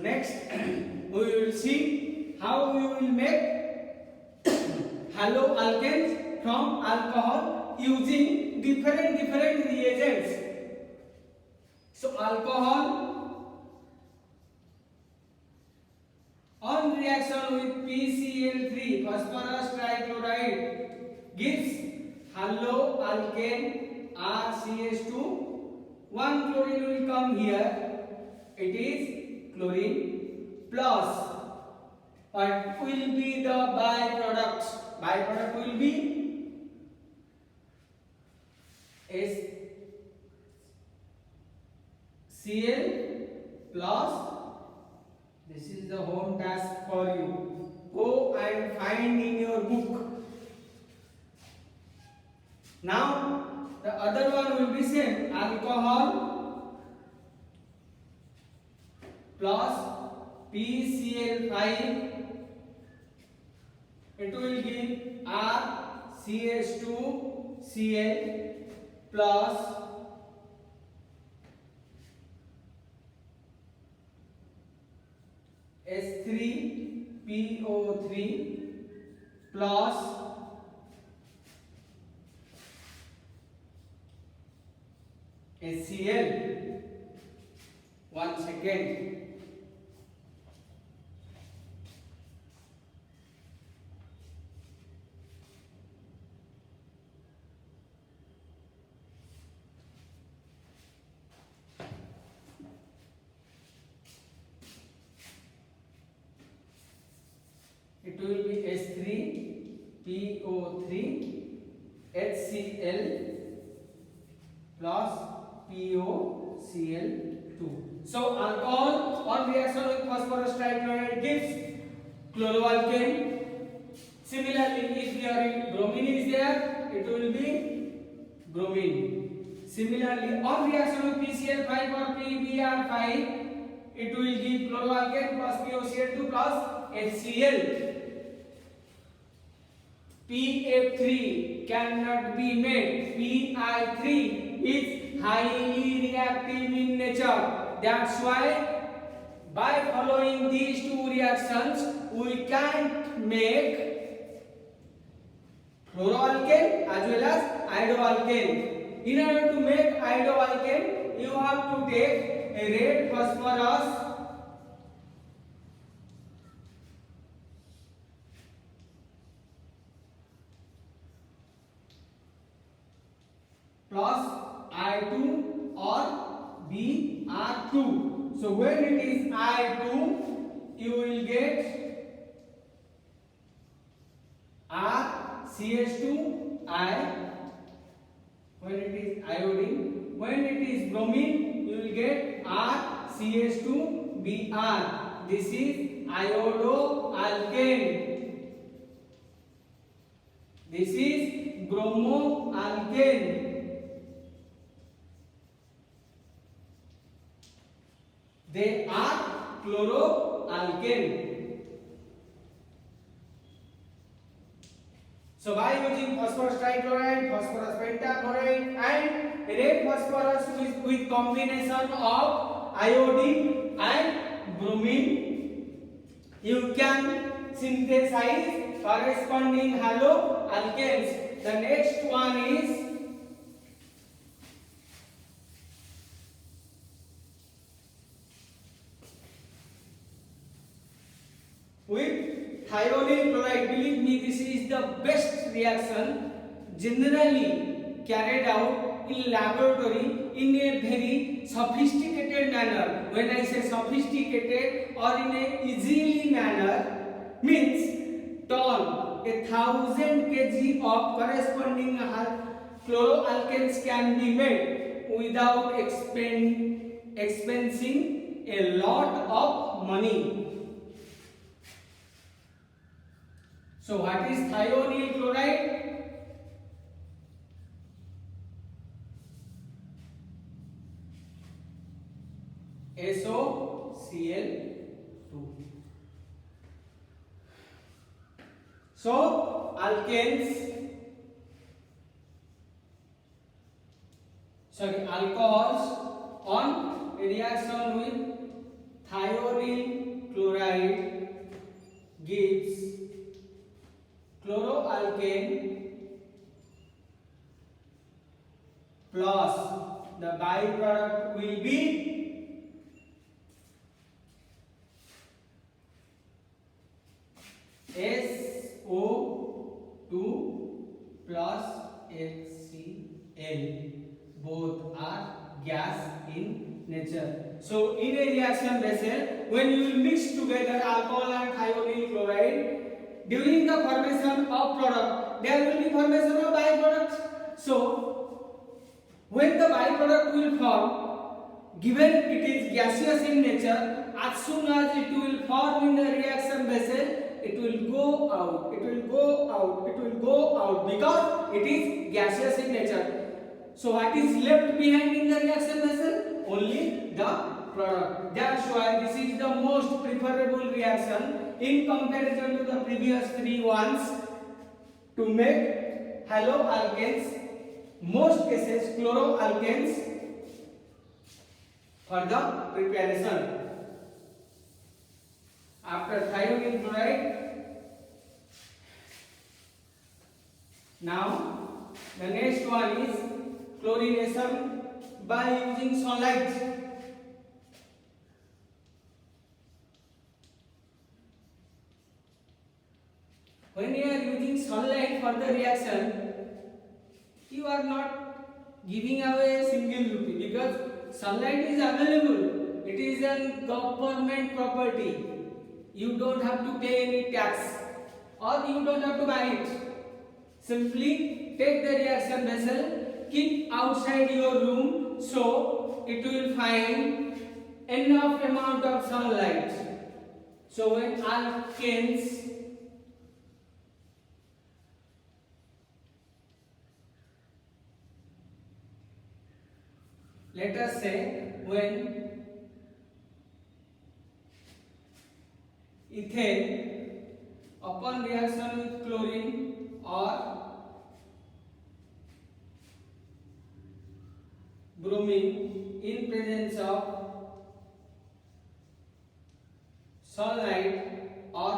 next we will see how we will make haloalkanes from alcohol using different reagents. So alcohol on reaction with PCl3 phosphorus trichloride gives haloalkane RCH2. One chlorine will come here, it is chlorine plus, what will be the byproduct? Byproduct will be HCl plus. This is the home task for you. Go and find in your book. Now the other one will be same, alcohol plus PCl5, it will give RCH2Cl plus H3PO3 plus HCl. 1 second. It will be H3PO3 HCl plus POCl2. So alcohol on reaction with phosphorus trichloride gives chloroalkane. Similarly, if bromine is there, it will be bromine. Similarly, on reaction with PCl5 or PBr5, it will give chloroalkane plus POCl2 plus HCl. PF3 cannot be made. PI3 is highly reactive in nature. That's why by following these two reactions we can't make chloroalkane as well as iodoalkane. In order to make iodoalkane, you have to take a red phosphorus plus I2 or Br2. So when it is I2, you will get RCH2I. When it is iodine, when it is bromine, you will get RCH2Br. This is iodoalkane. This is bromoalkane. They are chloroalkane. So by using phosphorus trichloride, phosphorus pentachloride and red phosphorus with combination of iodine and bromine, you can synthesize corresponding haloalkanes. The next one is with thionyl chloride. Believe me, this is the best reaction generally carried out in laboratory in a very sophisticated manner. When I say sophisticated or in a easily manner, means ton 1000 kg of corresponding chloroalkanes can be made without expensing a lot of money. So what is thionyl chloride? SOCl2. So alcohols on reaction with thionyl chloride gives chloroalkane plus the byproduct will be SO2 plus HCl. Both are gas in nature. So in a reaction vessel, when you will mix together alcohol and thionyl chloride, during the formation of product, there will be formation of byproducts. So when the byproduct will form, given it is gaseous in nature, as soon as it will form in the reaction vessel, it will go out, it will go out, it will go out, because it is gaseous in nature. So what is left behind in the reaction vessel? Only the product. That's why this is the most preferable reaction in comparison to the previous three ones to make haloalkanes, most cases chloroalkanes for the preparation. After thionyl chloride, now the next one is chlorination by using sunlight. When you are using sunlight for the reaction, you are not giving away a single rupee, because sunlight is available. It is a government property. You don't have to pay any tax, or you don't have to buy it. Simply take the reaction vessel, keep outside your room, so it will find enough amount of sunlight. So when alkanes let us say when ethane upon reaction with chlorine or bromine in presence of sunlight or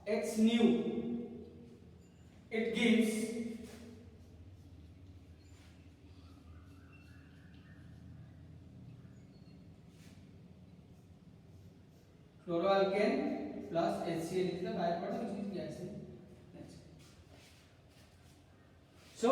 X nu, it gives chloroalkane plus HCl is the byproduct which is gas in nature. So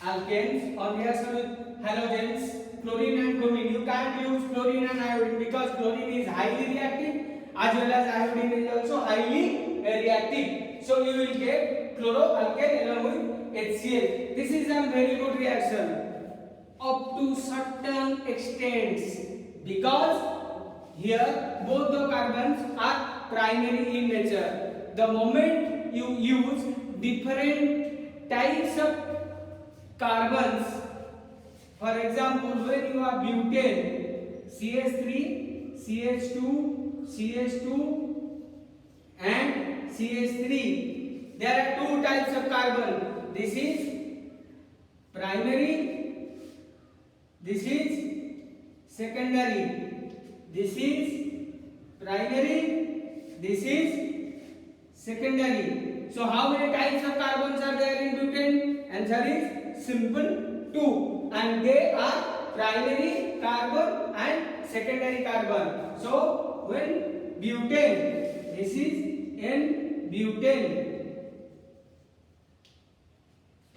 alkanes on reaction with halogens, chlorine and bromine, you can't use chlorine and iodine because chlorine is highly reactive as well as iodine is also highly reactive. So you will get chloroalkane along with HCl. This is a very good reaction up to certain extents, because here both the carbons are primary in nature. The moment you use different types of carbons, for example when you have butane, CH3, CH2, CH2 and CH3, there are two types of carbon. This is primary, this is secondary. This is primary, this is secondary. So how many types of carbons are there in butane? Answer is simple, 2, and they are primary carbon and secondary carbon. So when butane, this is N-butane,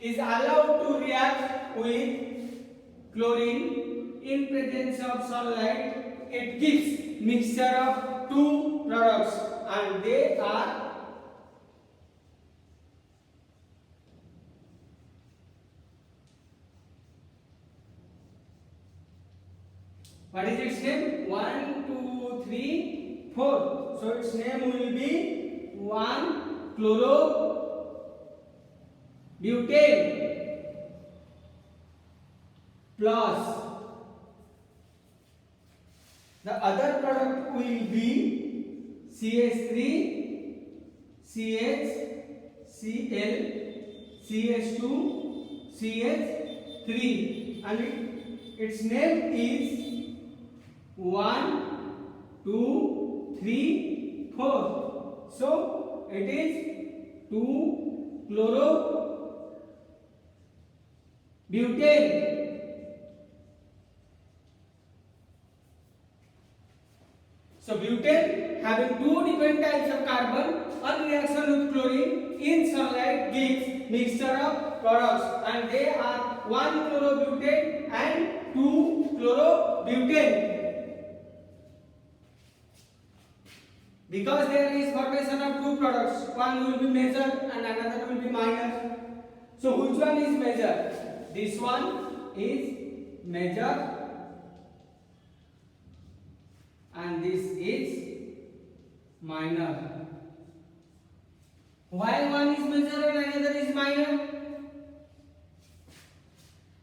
is allowed to react with chlorine in presence of sunlight, it gives mixture of two products, and they are what is its name? 1, 2, 3, 4. So its name will be 1-chlorobutane plus the other product will be CH3, CH, Cl, CH2, CH3, and its name is 1, 2, 3, 4. So it is 2 chlorobutane. So butane having two different types of carbon on reaction with chlorine in sunlight gives mixture of products, and they are 1 chlorobutane and 2 chlorobutane. Because there is formation of two products, one will be major and another will be minor. So which one is major? This one is major and this is minor. Why one is major and another is minor?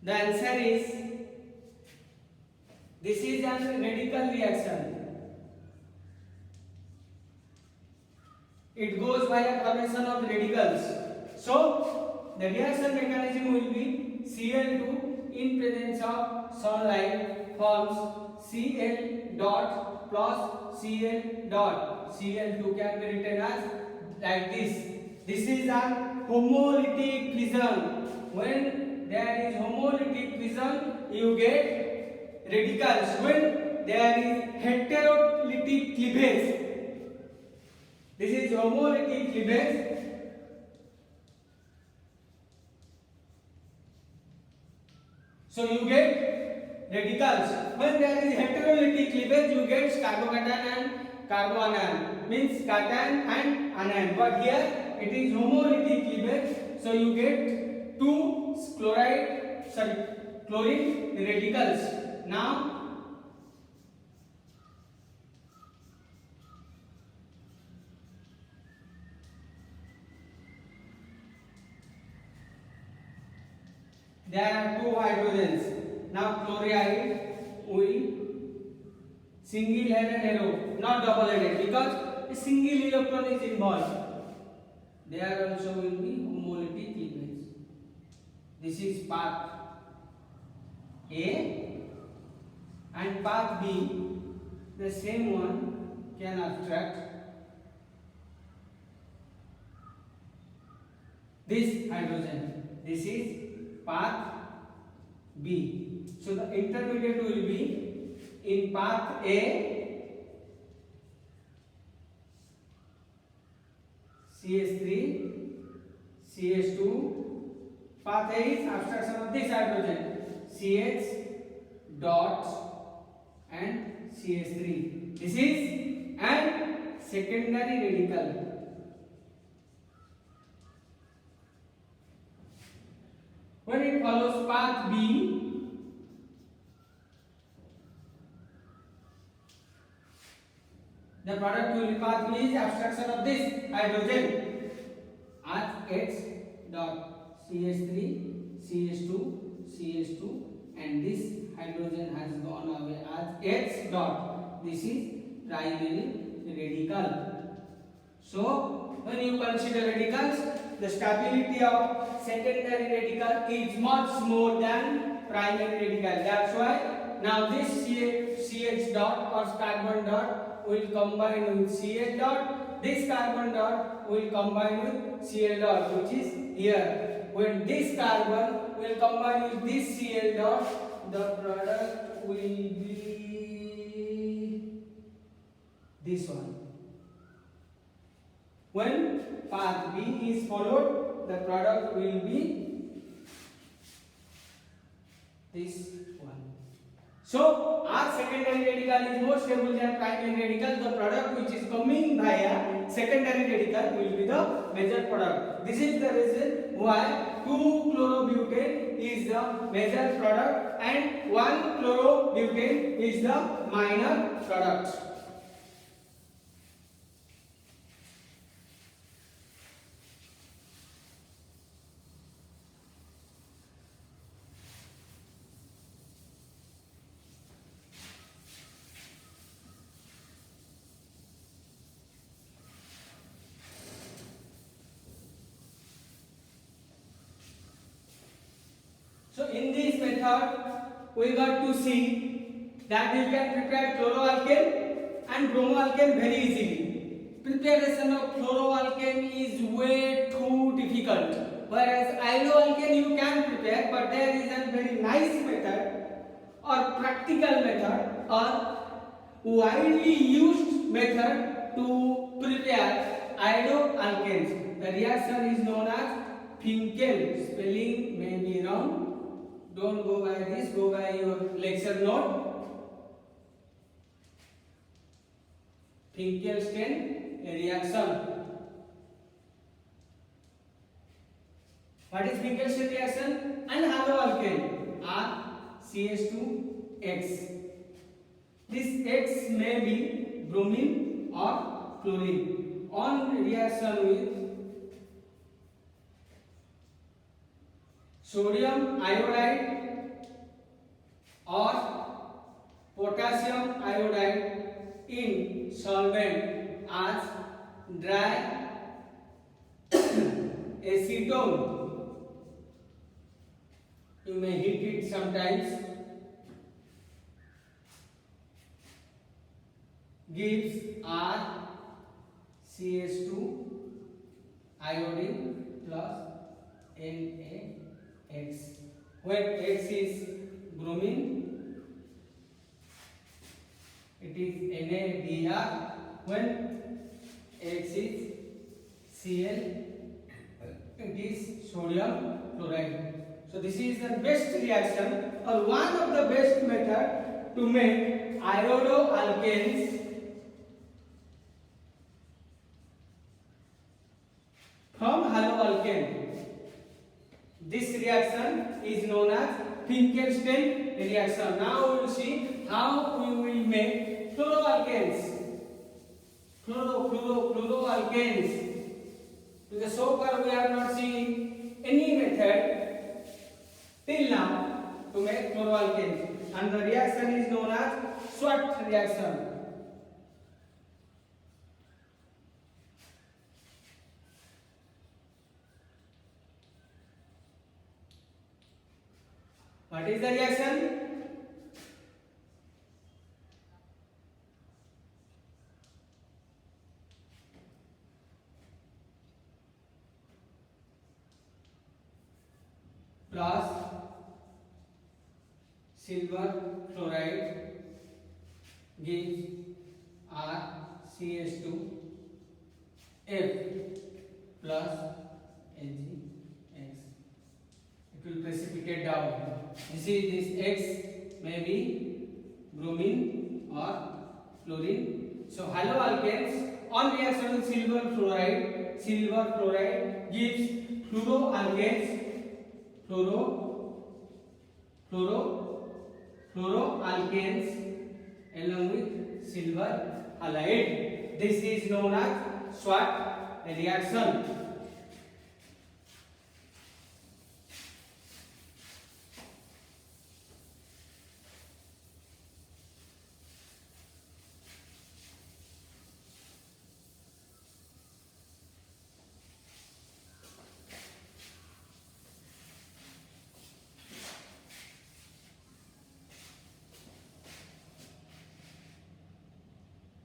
The answer is, this is a radical reaction. It goes by a formation of radicals. So the reaction mechanism will be Cl2 in presence of sunlight forms Cl dot plus Cl dot. Cl2 can be written as like this. This is a homolytic fission. When there is homolytic fission, you get radicals. When there is heterolytic cleavage, this is homolytic cleavage. So you get radicals. When there is heterolytic cleavage, you get carbocation and carbanion, means cation and anion. But here it is homolytic cleavage, so you get two chlorine radicals. Now there are two hydrogens. Now chloride will single-headed arrow, not double-headed, because a single electron is involved. There also will be homolytic cleavage. This is path A and path B. The same one can abstract this hydrogen. This is path B. So the intermediate will be in path A CH3 CH2. Path A is abstraction of this hydrogen CH dot and CH3. This is an secondary radical. When it follows path B, the product will be path B is abstraction of this hydrogen as H dot CH3 CH2 CH2, and this hydrogen has gone away as H dot. This is primary radical. So when you consider radicals, the stability of secondary radical is much more than primary radical. That's why now this CH dot or carbon dot will combine with CH dot. This carbon dot will combine with Cl dot, which is here. When this carbon will combine with this Cl dot, the product will be this one. When path B is followed, the product will be this one. So, as secondary radical is more stable than primary radical, the product which is coming via secondary radical will be the major product. This is the reason why 2-chlorobutane is the major product and 1-chlorobutane is the minor product. So in this method we got to see that you can prepare chloroalkane and bromoalkane very easily. Preparation of chloroalkane is way too difficult, whereas iodoalkane you can prepare, but there is a very nice method or practical method or widely used method to prepare iodoalkanes. The reaction is known as Finkel. Spelling may be wrong. Don't go by this, go by your lecture note. Finkelstein reaction. What is Finkelstein reaction? And haloalkane are CH2X. This X may be bromine or chlorine. On reaction with sodium iodide or potassium iodide in solvent as dry acetone. You may hit it sometimes. Gives RCH2 iodine plus NaX. When X is bromine, it is NaBr. When X is Cl, it is sodium chloride. So this is the best reaction or one of the best method to make iodoalkanes from haloalkane. This reaction is known as Finkelstein reaction. Now we will see how we will make chloroalkanes. Chloroalkanes. Because so far we have not seen any method till now to make chloroalkanes. And the reaction is known as Schwartz reaction. What is the reaction? Plus silver chloride gives RCH2F plus AgX. It will precipitate down. You see this X may be bromine or chlorine. So haloalkanes on reaction with silver chloride gives fluoroalkanes, fluoroalkanes along with silver halide. This is known as Schwartz reaction.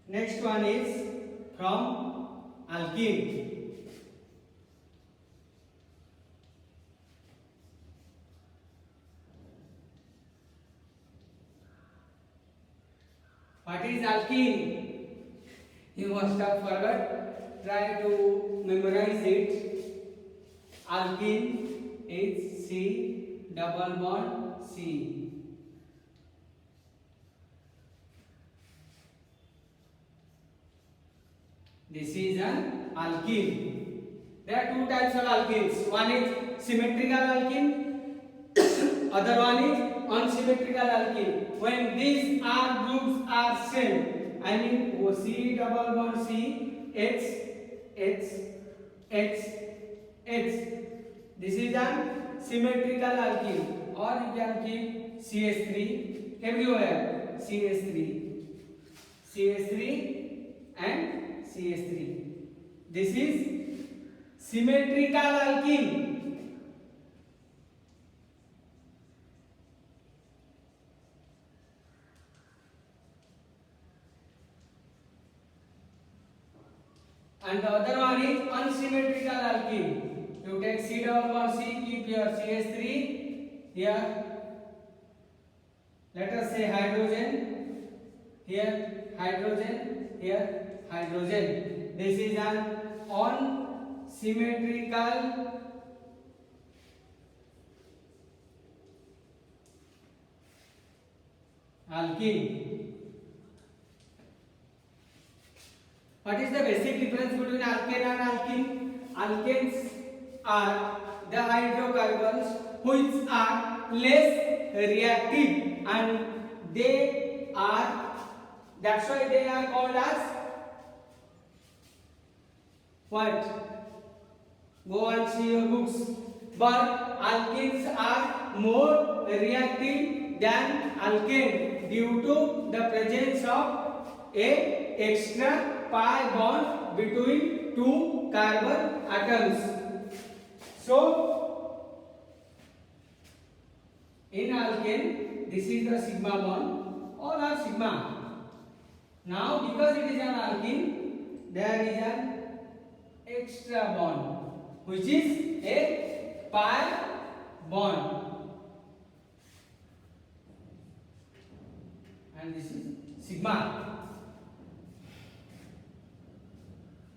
Next one is from alkene. What is alkene? You must have forgot. Try to memorize it. Alkene is C double bond C. This is an alkene. There are two types of alkenes. One is symmetrical alkene, other one is unsymmetrical alkene. When these R groups are same, I mean C double bond C, H, H, H, H. This is an symmetrical alkene. Or you can keep CH3 everywhere. CH3, CH3 and CH3. This is symmetrical alkene. and the other one is unsymmetrical alkene. You take C double bond C, keep your CH3 here. Let us say hydrogen here, hydrogen here, hydrogen. This is an unsymmetrical alkene. What is the basic difference between alkane and alkene? Alkanes are the hydrocarbons which are less reactive, and that's why they are called as what? Go and see your books. But alkenes are more reactive than alkane due to the presence of a extra pi bond between two carbon atoms. So in alkane, this is the sigma bond, all are sigma. Now because it is an alkene, there is an extra bond which is a pi bond, and this is sigma.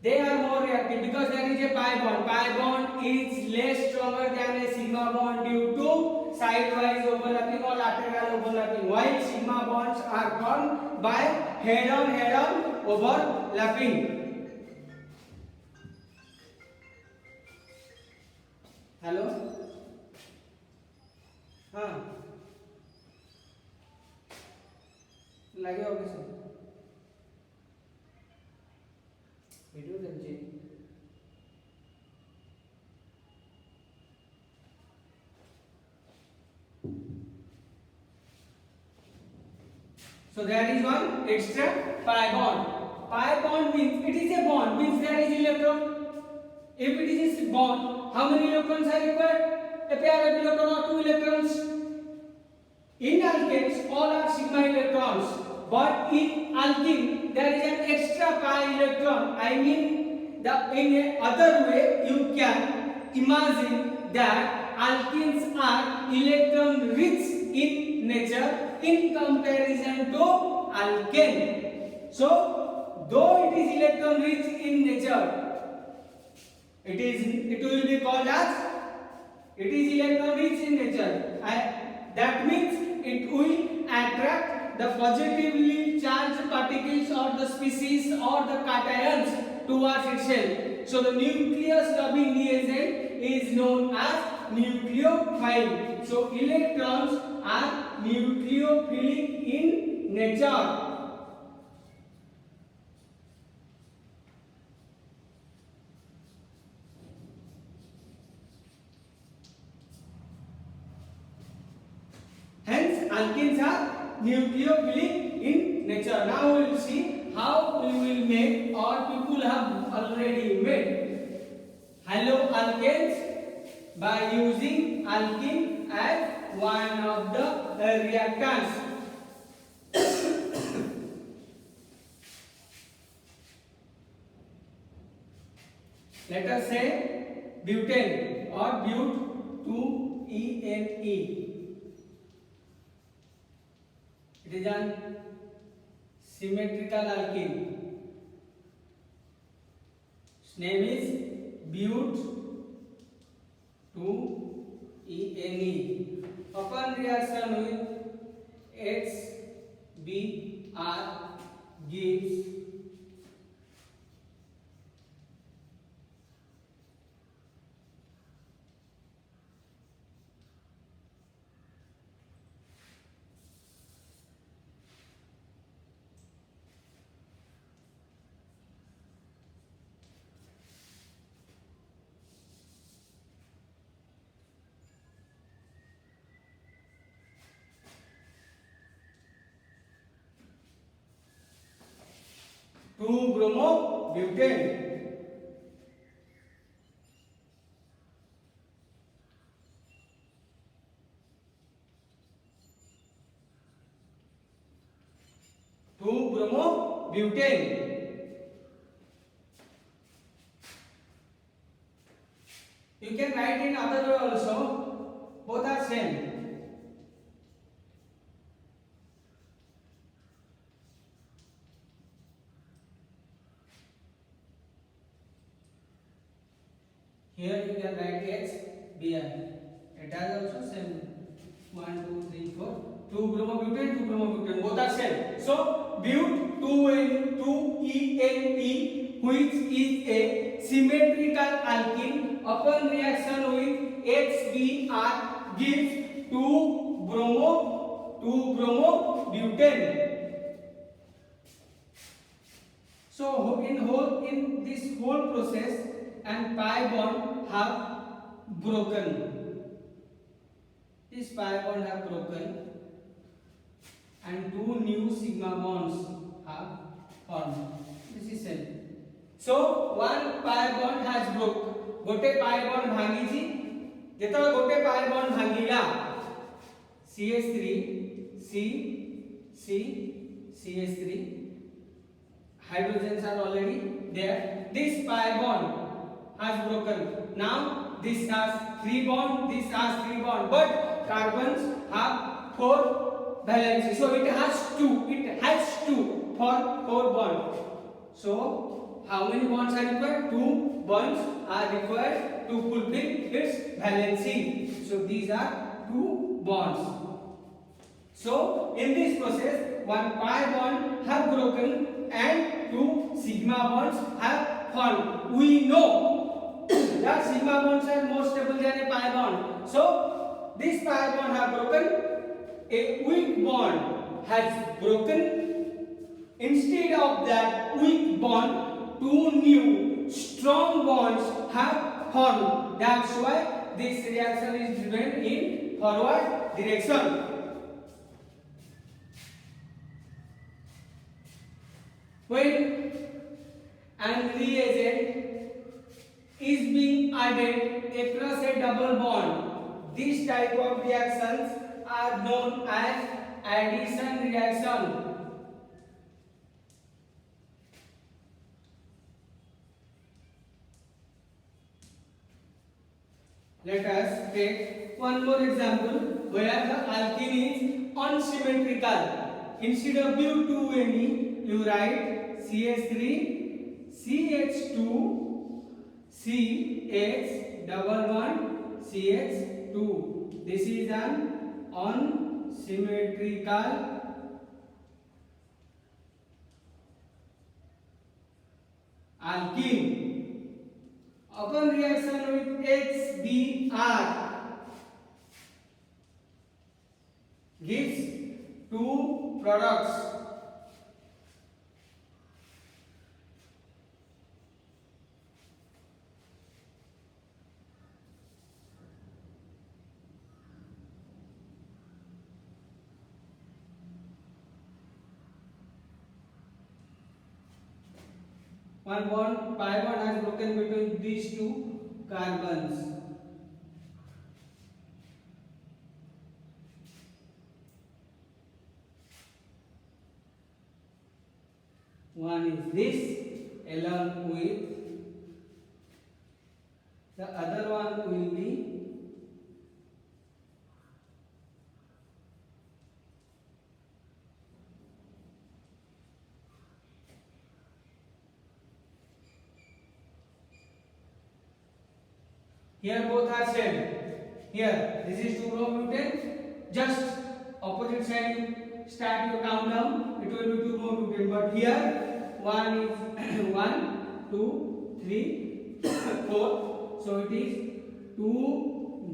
They are more reactive because there is a pi bond. Pi bond is less stronger than a sigma bond due to side-wise overlapping or lateral overlapping, while sigma bonds are formed by head-on overlapping. Hello? हाँ लगे होगे सब video समझिए. So there is one extra pi bond. Pi bond means it is a bond, means there is electron. If it is a bond, how many electrons are required? A pair of electron or two electrons. In alkanes, all are sigma electrons, but in alkene there is an extra pi electron. I mean, in a other way you can imagine that alkenes are electron rich in nature in comparison to alkane. So though it is electron rich in nature, it will be called as it is electron rich in nature. That means it will attract the positively charged particles or the species or the cations towards itself. So the nucleus loving reagent is known as nucleophile. So electrons are nucleophilic in nature. Hence alkenes are nucleophilic in nature. Now we will see how we will make, or people have already made, haloalkanes by using alkene as one of the reactants. Let us say butane or but2ene. It is an symmetrical alkene. Its name is but2ene. Upon reaction with HBr gives bromobutane. Bromobutane. Here you can write HBr. It has also same 1, 2, 3, 4. 2 bromobutane, 2 bromobutane. Both are same. So but 2N2ENE, which is a symmetrical alkene, upon reaction with HBr gives 2 bromobutane. So in this whole process, and pi bond have broken. This pi bond have broken, and 2 new sigma bonds have formed. This is same. So one pi bond has broke. गोटे pi bond भांगी जी. जेतबे गोटे pi bond भांगीला, CH3 C CH3 hydrogens are already there. This pi bond has broken. Now this has 3 bond, this has 3 bond, but carbons have 4 valency. So it has 2 for 4 bond. So how many bonds are required? 2 bonds are required to fulfill its valency. So these are 2 bonds. So in this process, one pi bond have broken and 2 sigma bonds have formed. We know that sigma bonds are more stable than a pi bond. So this pi bond have broken. A weak bond has broken. Instead of that weak bond, 2 new strong bonds have formed. That's why this reaction is driven in forward direction. When an reagent is being added across a double bond, this type of reactions are known as addition reaction. Let us take one more example where the alkene is unsymmetrical. Instead of but2Ne, you write CH3 CH2 CH double bond CH2. This is an unsymmetrical alkene. Upon reaction with HBr gives 2 products. One bond, pi bond has broken between these 2 carbons. One is this along with the other one will be here. Both are same. Here this is 2 bromobutane. Just opposite side you start your countdown. It will be 2 bromobutane. But here one is 1, 2, 3, 4. So it is 2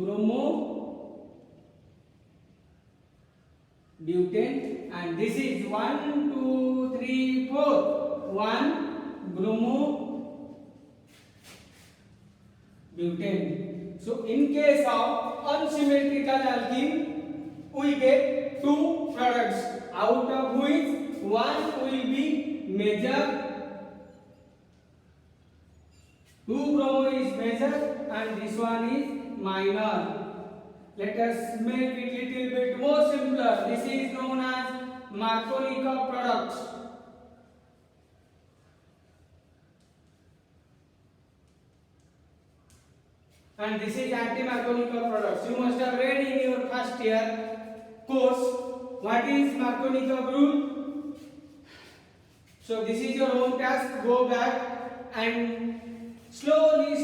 bromobutane, and this is 1, 2, 3, 4. 1 bromobutane. So in case of unsymmetrical alkene, we get 2 products, out of which one will be major, 2 bromo is major, and this one is minor. Let us make it little bit more simpler. This is known as Markovnikov products. And this is anti-Markovnikov products. You must have read in your first year course what is Markovnikov rule. So this is your home task. Go back and slowly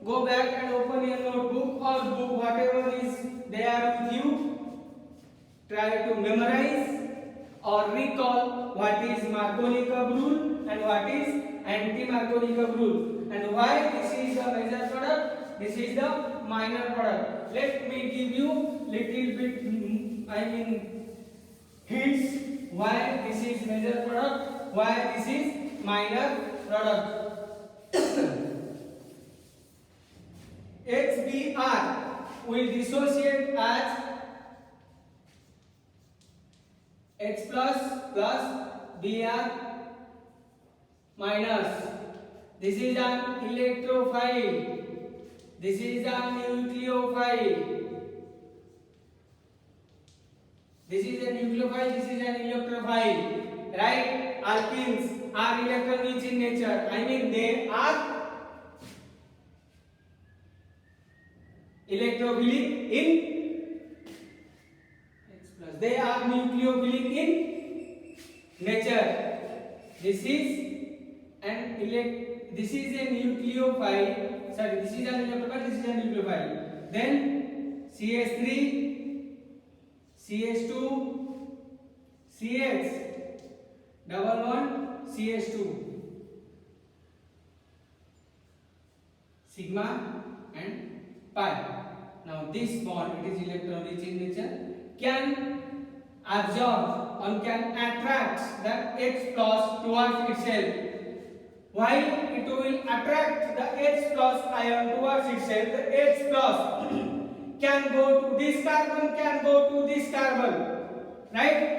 go back and open your notebook or book, whatever is there with you. Try to memorize or recall what is Markovnikov rule and what is anti-Markovnikov rule, and why this is the major product, this is the minor product. Let me give you little bit hints why this is major product, why this is minor product. XBr will dissociate as X plus Br minus. This is an electrophile. This is a nucleophile. This is a nucleophile. This is an electrophile. Right? Alkenes are electron rich in nature. I mean they are electrophilic in. They are nucleophilic in nature. This is a nucleophile. Sorry, this is an electrophile. This is a nucleophile. Then CH3, CH2, CH, double bond, CH2, sigma and pi. Now this bond, it is electron rich in nature, can absorb and can attract the H plus towards itself. While it will attract the H plus ion towards itself, the H plus can go to this carbon, can go to this carbon, right?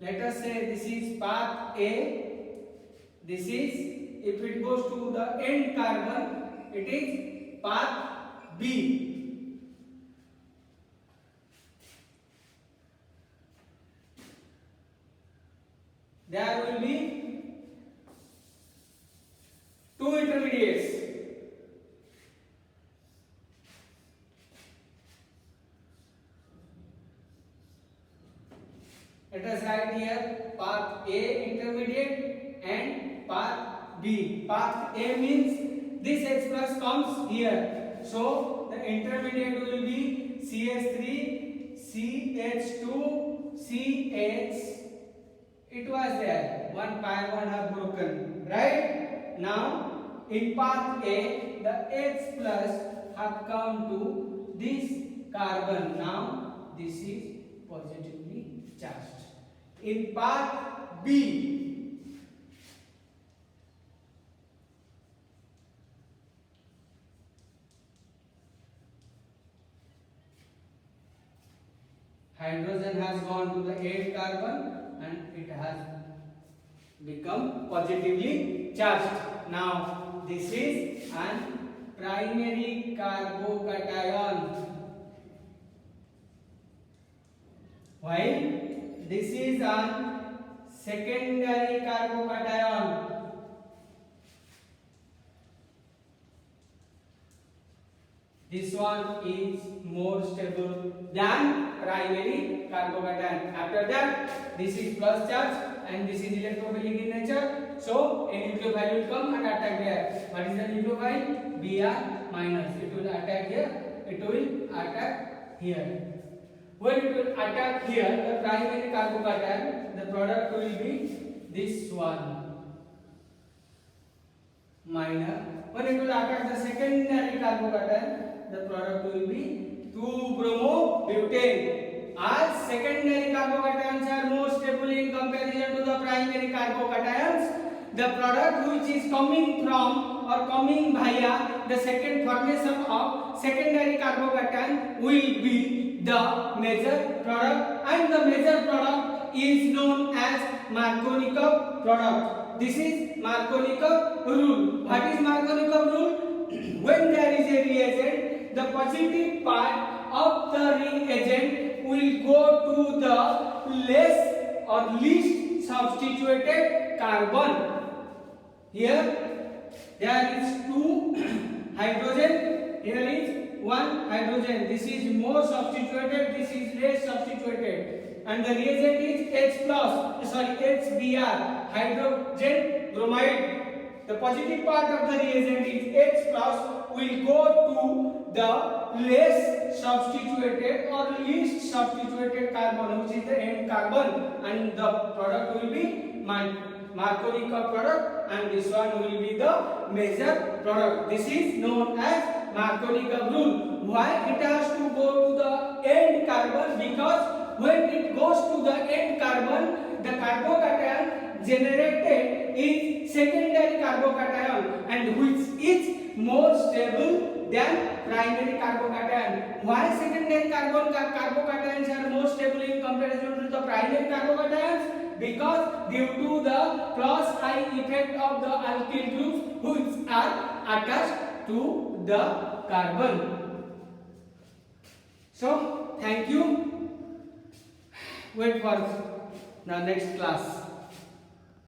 Let us say this is path A, this is, if it goes to the end carbon, it is path B. There will be two intermediates. Let us write here path A intermediate and path B. Path A means this H plus comes here. So the intermediate will be CH3, CH2, CH. It was there. One carbon have broken. Right? Now in path A, the H plus have come to this carbon. Now this is positively charged. In path B, hydrogen has gone to the 8 carbon and it has become positively charged. Now this is an primary carbocation, while this is an secondary carbocation. This one is more stable than primary carbocation. After that, this is plus charge and this is electrophilic in nature. So a nucleophile will come and attack there. What is the nucleophile? Br minus. It will attack here. It will attack here. When it will attack here, the primary carbocation, the product will be this one, minor. When it will attack the secondary carbocation, the product will be 2-bromobutane. As secondary carbocations are more stable in comparison to the primary carbocations, the product which is coming from or coming via the second formation of secondary carbocation will be the major product, and the major product is known as Markovnikov product. This is Markovnikov rule. What is Markovnikov rule? When there is a reagent, the positive part of the reagent will go to the less or least substituted carbon. Here there is 2 hydrogen, here is one hydrogen. This is more substituted, this is less substituted, and the reagent is H plus, sorry, HBr, hydrogen bromide. The positive part of the reagent is H plus will go to the less substituted or least substituted carbon, which is the end carbon, and the product will be Marconi product, and this one will be the major product. This is known as Marconi rule. Why it has to go to the end carbon? Because when it goes to the end carbon, the carbocation generated is secondary carbocation, and which is more stable than primary carbocation. Why secondary carbocations are more stable in comparison to the primary carbocations? Because due to the plus I effect of the alkyl groups which are attached to the carbon. So thank you. Wait for the next class.